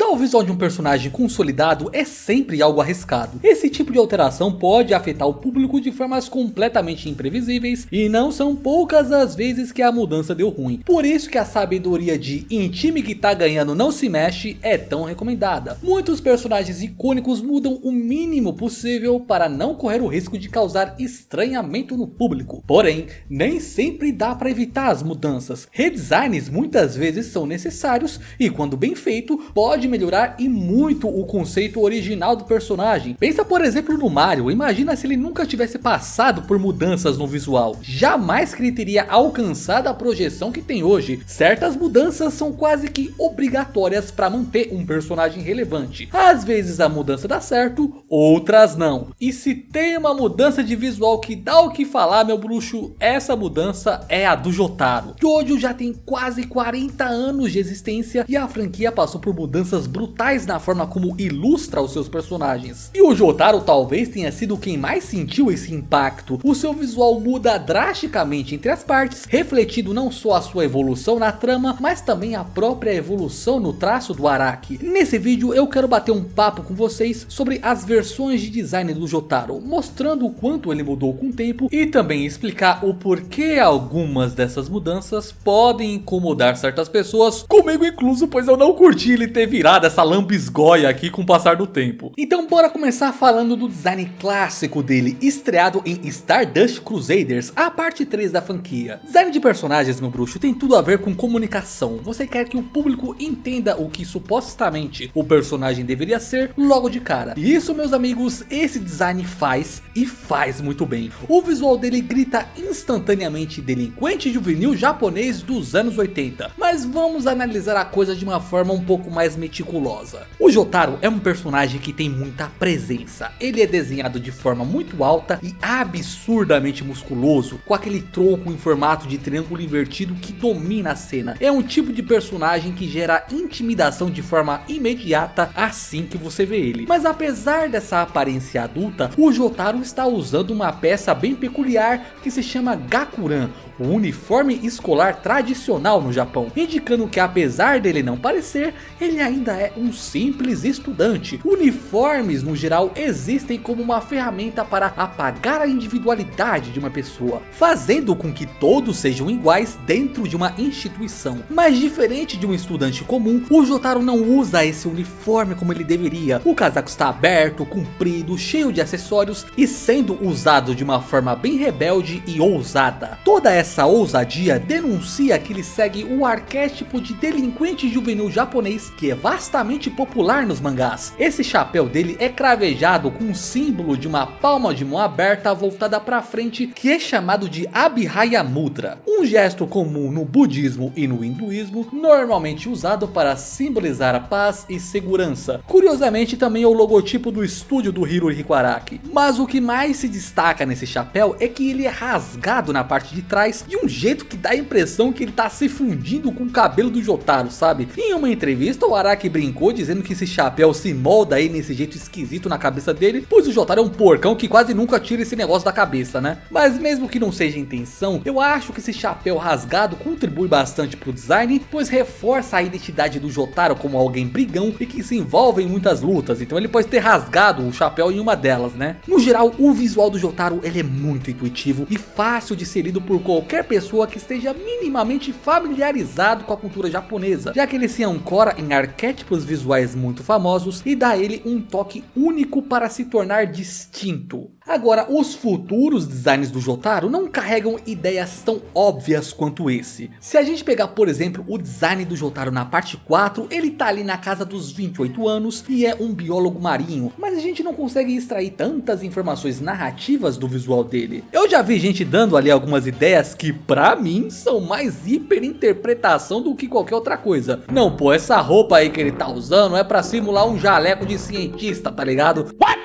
Mudar o visual de um personagem consolidado é sempre algo arriscado. Esse tipo de alteração pode afetar o público de formas completamente imprevisíveis e não são poucas as vezes que a mudança deu ruim. Por isso que a sabedoria de "em time que tá ganhando não se mexe" é tão recomendada. Muitos personagens icônicos mudam o mínimo possível para não correr o risco de causar estranhamento no público. Porém, nem sempre dá para evitar as mudanças. Redesigns muitas vezes são necessários e, quando bem feito, pode melhorar e muito o conceito original do personagem. Pensa por exemplo no Mario, imagina se ele nunca tivesse passado por mudanças no visual. Jamais que ele teria alcançado a projeção que tem hoje. Certas mudanças são quase que obrigatórias para manter um personagem relevante. Às vezes a mudança dá certo, outras não. E se tem uma mudança de visual que dá o que falar, meu bruxo, essa mudança é a do Jotaro. Jojo já tem quase 40 anos de existência e a franquia passou por mudanças brutais na forma como ilustra os seus personagens. E o Jotaro talvez tenha sido quem mais sentiu esse impacto. O seu visual muda drasticamente entre as partes, refletindo não só a sua evolução na trama, mas também a própria evolução no traço do Araki. Nesse vídeo eu quero bater um papo com vocês sobre as versões de design do Jotaro, mostrando o quanto ele mudou com o tempo e também explicar o porquê algumas dessas mudanças podem incomodar certas pessoas, comigo incluso, pois eu não curti ele ter virado essa lambisgoia aqui com o passar do tempo. Então bora começar falando do design clássico dele, estreado em Stardust Crusaders, a parte 3 da franquia. Design de personagens, meu bruxo, tem tudo a ver com comunicação. Você quer que o público entenda o que supostamente o personagem deveria ser logo de cara. E isso, meus amigos, esse design faz e faz muito bem. O visual dele grita instantaneamente delinquente juvenil japonês dos anos 80. Mas vamos analisar a coisa de uma forma um pouco mais meticulosa. O Jotaro é um personagem que tem muita presença. Ele é desenhado de forma muito alta e absurdamente musculoso, com aquele tronco em formato de triângulo invertido que domina a cena. É um tipo de personagem que gera intimidação de forma imediata assim que você vê ele. Mas apesar dessa aparência adulta, o Jotaro está usando uma peça bem peculiar que se chama Gakuran, o uniforme escolar tradicional no Japão, indicando que apesar dele não parecer, ele ainda é um simples estudante. Uniformes no geral existem como uma ferramenta para apagar a individualidade de uma pessoa, fazendo com que todos sejam iguais dentro de uma instituição. Mas diferente de um estudante comum, o Jotaro não usa esse uniforme como ele deveria. O casaco está aberto, comprido, cheio de acessórios e sendo usado de uma forma bem rebelde e ousada. Toda essa ousadia denuncia que ele segue o arquétipo de delinquente juvenil japonês que é vastamente popular nos mangás. Esse chapéu dele é cravejado com um símbolo de uma palma de mão aberta voltada para frente que é chamado de Abhaya Mudra, um gesto comum no budismo e no hinduísmo, normalmente usado para simbolizar a paz e segurança. Curiosamente também é o logotipo do estúdio do Hirohiko Araki. Mas o que mais se destaca nesse chapéu é que ele é rasgado na parte de trás de um jeito que dá a impressão que ele tá se fundindo com o cabelo do Jotaro, sabe? Em uma entrevista o Araki brincou dizendo que esse chapéu se molda aí nesse jeito esquisito na cabeça dele, pois o Jotaro é um porcão que quase nunca tira esse negócio da cabeça, né? Mas mesmo que não seja intenção, eu acho que esse chapéu rasgado contribui bastante pro design, pois reforça a identidade do Jotaro como alguém brigão e que se envolve em muitas lutas, então ele pode ter rasgado o chapéu em uma delas, né? No geral, o visual do Jotaro ele é muito intuitivo e fácil de ser lido por qualquer pessoa que esteja minimamente familiarizado com a cultura japonesa, já que ele se ancora em arquétipos visuais muito famosos e dá a ele um toque único para se tornar distinto. Agora, os futuros designs do Jotaro não carregam ideias tão óbvias quanto esse. Se a gente pegar, por exemplo, o design do Jotaro na parte 4, ele tá ali na casa dos 28 anos e é um biólogo marinho, mas a gente não consegue extrair tantas informações narrativas do visual dele. Eu já vi gente dando ali algumas ideias que pra mim são mais hiperinterpretação do que qualquer outra coisa. Não, pô, essa roupa aí que ele tá usando é pra simular um jaleco de cientista, tá ligado? What?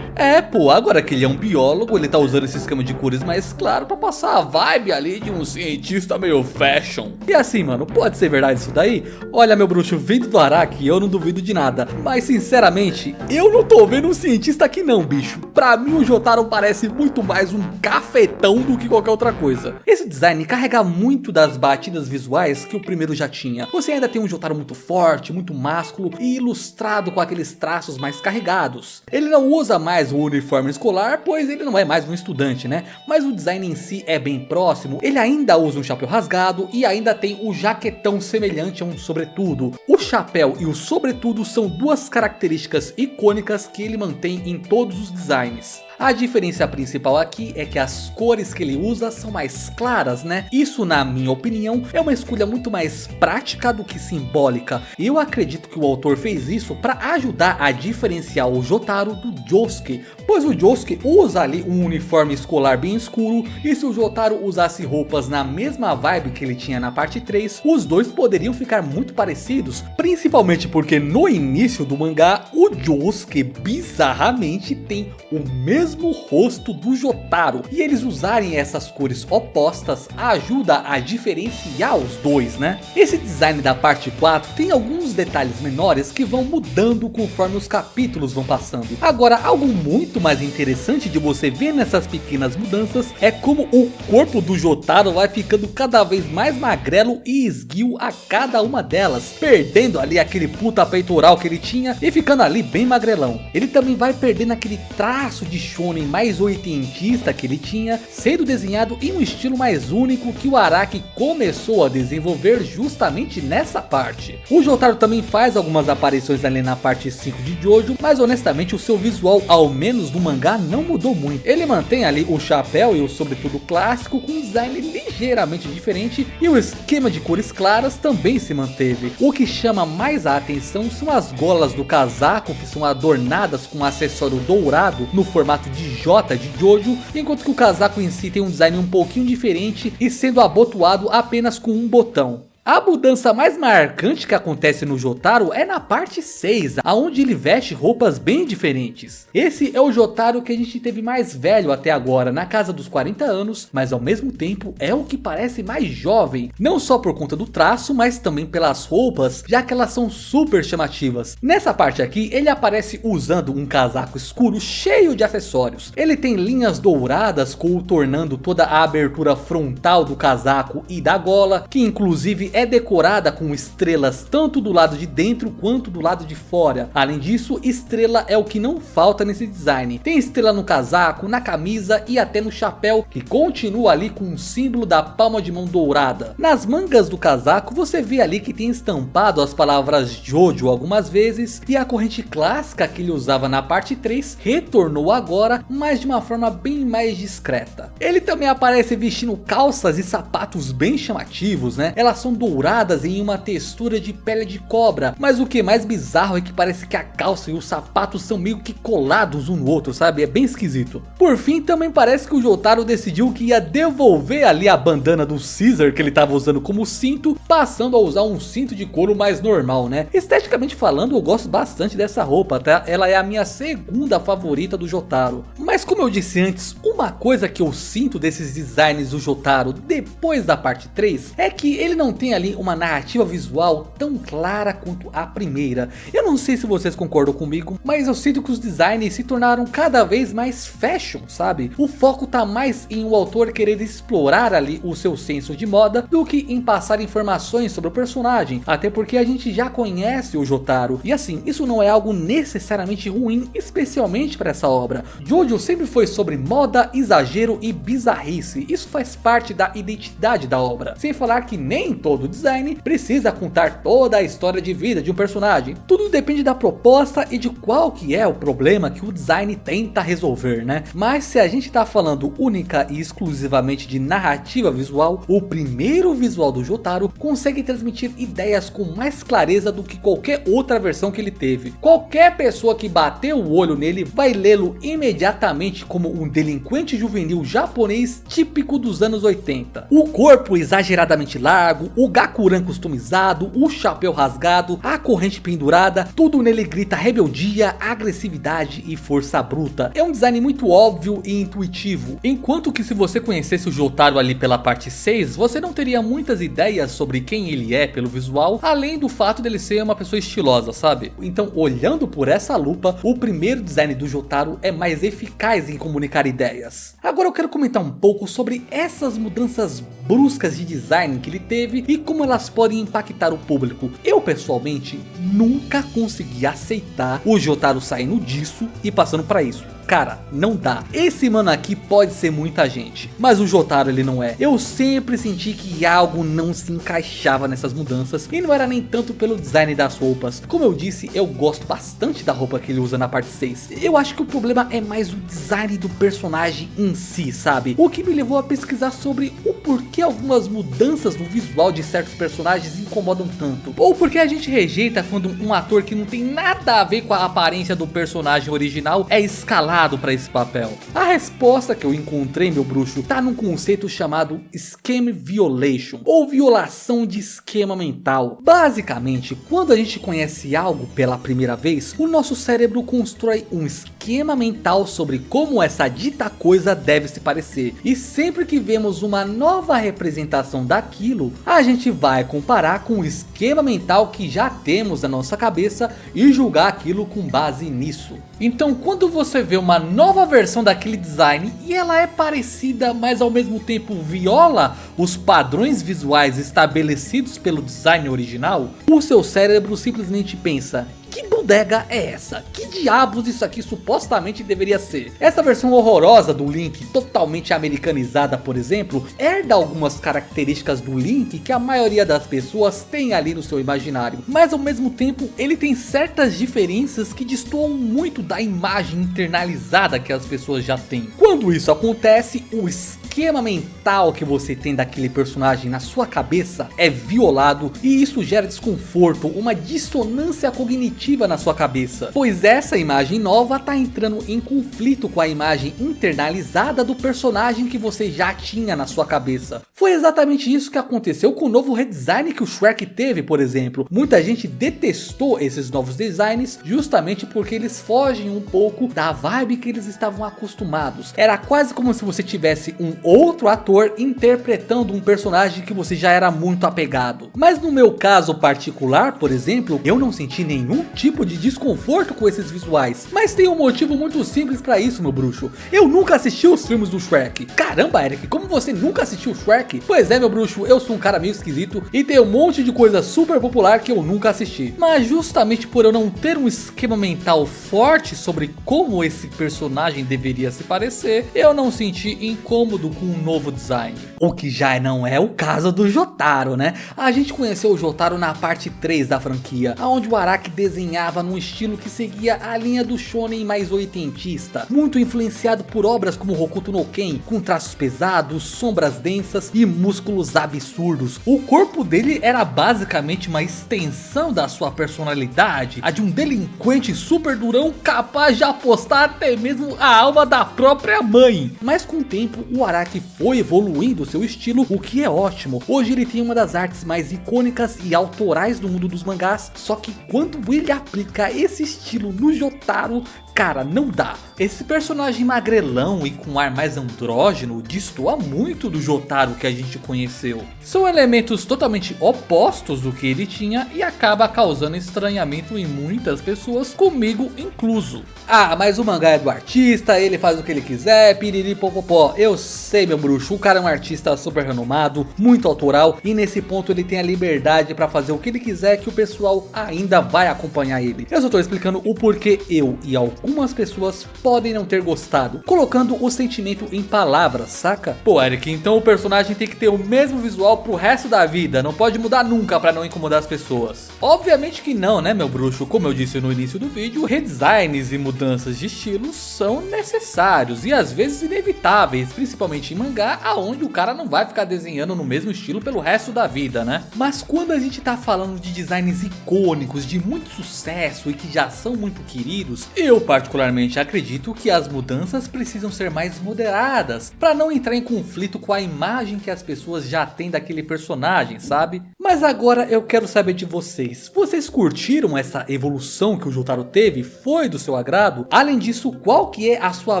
É, pô, agora que ele é um biólogo, ele tá usando esse esquema de cores mais claro pra passar a vibe ali de um cientista meio fashion. E assim, mano, pode ser verdade isso daí? Olha, meu bruxo, vindo do Araki, eu não duvido de nada. Mas, sinceramente, eu não tô vendo um cientista aqui não, bicho. Pra mim, o Jotaro parece muito mais um cafetão do que qualquer outra coisa. Esse design carrega muito das batidas visuais que o primeiro já tinha. Você ainda tem um Jotaro muito forte, muito másculo e ilustrado com aqueles traços mais carregados. Ele não usa mais o uniforme escolar, pois ele não é mais um estudante, né? Mas o design em si é bem próximo. Ele ainda usa um chapéu rasgado e ainda tem o jaquetão semelhante a um sobretudo. O chapéu e o sobretudo são duas características icônicas que ele mantém em todos os designs. A diferença principal aqui é que as cores que ele usa são mais claras, né? Isso, na minha opinião, é uma escolha muito mais prática do que simbólica. E eu acredito que o autor fez isso para ajudar a diferenciar o Jotaro do Josuke, pois o Josuke usa ali um uniforme escolar bem escuro, e se o Jotaro usasse roupas na mesma vibe que ele tinha na parte 3, os dois poderiam ficar muito parecidos, principalmente porque no início do mangá, o Josuke bizarramente tem o mesmo rosto do Jotaro, e eles usarem essas cores opostas ajuda a diferenciar os dois, né? Esse design da parte 4 tem alguns detalhes menores que vão mudando conforme os capítulos vão passando. Agora, algo muito mais interessante de você ver nessas pequenas mudanças é como o corpo do Jotaro vai ficando cada vez mais magrelo e esguio a cada uma delas, perdendo ali aquele puta peitoral que ele tinha e ficando ali bem magrelão. Ele também vai perdendo aquele traço de shonen mais oitentista que ele tinha, sendo desenhado em um estilo mais único que o Araki começou a desenvolver justamente nessa parte. O Jotaro também faz algumas aparições ali na parte 5 de Jojo, mas honestamente o seu visual, ao menos no mangá, não mudou muito. Ele mantém ali o chapéu e o sobretudo clássico com um design ligeiramente diferente, e o esquema de cores claras também se manteve. O que chama mais a atenção são as golas do casaco, que são adornadas com um acessório dourado no formato de J de Jojo, enquanto que o casaco em si tem um design um pouquinho diferente e sendo abotoado apenas com um botão. A mudança mais marcante que acontece no Jotaro é na parte 6, onde ele veste roupas bem diferentes. Esse é o Jotaro que a gente teve mais velho até agora, na casa dos 40 anos, mas ao mesmo tempo é o que parece mais jovem, não só por conta do traço, mas também pelas roupas, já que elas são super chamativas. Nessa parte aqui, ele aparece usando um casaco escuro cheio de acessórios. Ele tem linhas douradas contornando toda a abertura frontal do casaco e da gola, que inclusive é decorada com estrelas tanto do lado de dentro quanto do lado de fora. Além disso, estrela é o que não falta nesse design. Tem estrela no casaco, na camisa e até no chapéu, que continua ali com um símbolo da palma de mão dourada. Nas mangas do casaco você vê ali que tem estampado as palavras Jojo algumas vezes, e a corrente clássica que ele usava na parte 3 retornou agora, mas de uma forma bem mais discreta. Ele também aparece vestindo calças e sapatos bem chamativos, né? Elas são douradas em uma textura de pele de cobra, mas o que é mais bizarro é que parece que a calça e os sapatos são meio que colados um no outro, sabe? É bem esquisito. Por fim, também parece que o Jotaro decidiu que ia devolver ali a bandana do Caesar que ele estava usando como cinto, passando a usar um cinto de couro mais normal, né? Esteticamente falando, eu gosto bastante dessa roupa, tá? Ela é a minha segunda favorita do Jotaro. Mas como eu disse antes, uma coisa que eu sinto desses designs do Jotaro depois da parte 3 é que ele não tem ali uma narrativa visual tão clara quanto a primeira. Eu não sei se vocês concordam comigo, mas eu sinto que os designs se tornaram cada vez mais fashion, sabe? O foco tá mais em o autor querer explorar ali o seu senso de moda do que em passar informações sobre o personagem, até porque a gente já conhece o Jotaro, e assim, isso não é algo necessariamente ruim, especialmente para essa obra. Jojo sempre foi sobre moda, exagero e bizarrice, isso faz parte da identidade da obra, sem falar que nem todo design precisa contar toda a história de vida de um personagem. Tudo depende da proposta e de qual que é o problema que o design tenta resolver, né? Mas se a gente tá falando única e exclusivamente de narrativa visual, o primeiro visual do Jotaro consegue transmitir ideias com mais clareza do que qualquer outra versão que ele teve. Qualquer pessoa que bater o olho nele vai lê-lo imediatamente como um delinquente juvenil japonês típico dos anos 80. O corpo exageradamente largo, o Gakuran customizado, o chapéu rasgado, a corrente pendurada, tudo nele grita rebeldia, agressividade e força bruta. É um design muito óbvio e intuitivo, enquanto que se você conhecesse o Jotaro ali pela parte 6, você não teria muitas ideias sobre quem ele é pelo visual, além do fato dele ser uma pessoa estilosa, sabe? Então, olhando por essa lupa, o primeiro design do Jotaro é mais eficaz em comunicar ideias. Agora eu quero comentar um pouco sobre essas mudanças bruscas de design que ele teve e como elas podem impactar o público. Eu pessoalmente nunca consegui aceitar o Jotaro saindo disso e passando pra isso. Cara, não dá. Esse mano aqui pode ser muita gente, mas o Jotaro ele não é. Eu sempre senti que algo não se encaixava nessas mudanças, e não era nem tanto pelo design das roupas. Como eu disse, eu gosto bastante da roupa que ele usa na parte 6. Eu acho que o problema é mais o design do personagem em si, sabe? O que me levou a pesquisar sobre o porquê algumas mudanças no visual de certos personagens incomodam tanto. Ou porque a gente rejeita quando um ator que não tem nada a ver com a aparência do personagem original é escalado para esse papel. A resposta que eu encontrei, meu bruxo, tá num conceito chamado Scheme Violation, ou violação de esquema mental. Basicamente, quando a gente conhece algo pela primeira vez, o nosso cérebro constrói um esquema mental sobre como essa dita coisa deve se parecer. E sempre que vemos uma nova representação daquilo, a gente vai comparar com o esquema mental que já temos na nossa cabeça e julgar aquilo com base nisso. Então, quando você vê uma nova versão daquele design e ela é parecida, mas ao mesmo tempo viola os padrões visuais estabelecidos pelo design original, o seu cérebro simplesmente pensa: que bodega é essa? Que diabos isso aqui supostamente deveria ser? Essa versão horrorosa do Link, totalmente americanizada por exemplo, herda algumas características do Link que a maioria das pessoas tem ali no seu imaginário. Mas ao mesmo tempo ele tem certas diferenças que destoam muito da imagem internalizada que as pessoas já têm. Quando isso acontece, o esquema mental que você tem daquele personagem na sua cabeça é violado e isso gera desconforto, uma dissonância cognitiva na sua cabeça, pois essa imagem nova tá entrando em conflito com a imagem internalizada do personagem que você já tinha na sua cabeça. Foi exatamente isso que aconteceu com o novo redesign que o Shrek teve, por exemplo. Muita gente detestou esses novos designs justamente porque eles fogem um pouco da vibe que eles estavam acostumados. Era quase como se você tivesse um outro ator interpretando um personagem que você já era muito apegado. Mas no meu caso particular, por exemplo, eu não senti nenhum tipo de desconforto com esses visuais. Mas tem um motivo muito simples pra isso, meu bruxo. Eu nunca assisti os filmes do Shrek. Caramba, Eric, como você nunca assistiu o Shrek? Pois é, meu bruxo, eu sou um cara meio esquisito e tem um monte de coisa super popular que eu nunca assisti. Mas justamente por eu não ter um esquema mental forte sobre como esse personagem deveria se parecer, eu não senti incômodo com um novo design. O que já não é o caso do Jotaro, né? A gente conheceu o Jotaro na parte 3 da franquia, onde o Araki desenhava num estilo que seguia a linha do shonen mais oitentista, muito influenciado por obras como Hokuto no Ken, com traços pesados, sombras densas e músculos absurdos. O corpo dele era basicamente uma extensão da sua personalidade, a de um delinquente super durão capaz de apostar até mesmo a alma da própria mãe. Mas com o tempo o Araki foi evoluindo seu estilo, o que é ótimo. Hoje ele tem uma das artes mais icônicas e autorais do mundo dos mangás, só que quando ele aplica esse estilo no Jotaro, cara, não dá. Esse personagem magrelão e com ar mais andrógeno destoa muito do Jotaro que a gente conheceu. São elementos totalmente opostos do que ele tinha e acaba causando estranhamento em muitas pessoas, comigo incluso. Ah, mas o mangá é do artista, ele faz o que ele quiser, piriri popopó. Eu sei, meu bruxo, o cara é um artista super renomado, muito autoral, e nesse ponto ele tem a liberdade pra fazer o que ele quiser, que o pessoal ainda vai acompanhar ele. Eu só tô explicando o porquê eu e algumas pessoas podem não ter gostado, colocando o sentimento em palavras, saca? Pô, Eric, então o personagem tem que ter o mesmo visual pro resto da vida, não pode mudar nunca pra não incomodar as pessoas. Obviamente que não, né, meu bruxo? Como eu disse no início do vídeo, redesigns e mudanças de estilos são necessários e às vezes inevitáveis, principalmente em mangá, aonde o cara não vai ficar desenhando no mesmo estilo pelo resto da vida, né? Mas quando a gente tá falando de designs icônicos, de muito sucesso e que já são muito queridos, eu particularmente acredito que as mudanças precisam ser mais moderadas, para não entrar em conflito com a imagem que as pessoas já têm daquele personagem, sabe? Mas agora eu quero saber de vocês. Vocês curtiram essa evolução que o Jotaro teve? Foi do seu agrado? Além disso, qual que é a sua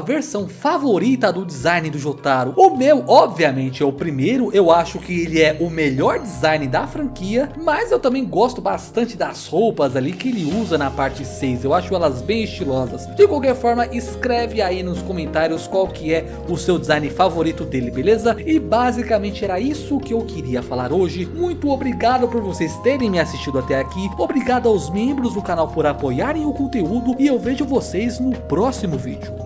versão favorita do design do Jotaro? O meu, obviamente, é o primeiro. Eu acho que ele é o melhor design da franquia, mas eu também gosto bastante das roupas ali que ele usa na parte 6. Eu acho elas bem estilosas. De qualquer forma, escreve aí nos comentários qual que é o seu design favorito dele, beleza? E basicamente era isso que eu queria falar hoje. Muito obrigado por vocês terem me assistido até aqui. Obrigado aos membros do canal por apoiarem o conteúdo e eu vejo vocês no próximo vídeo.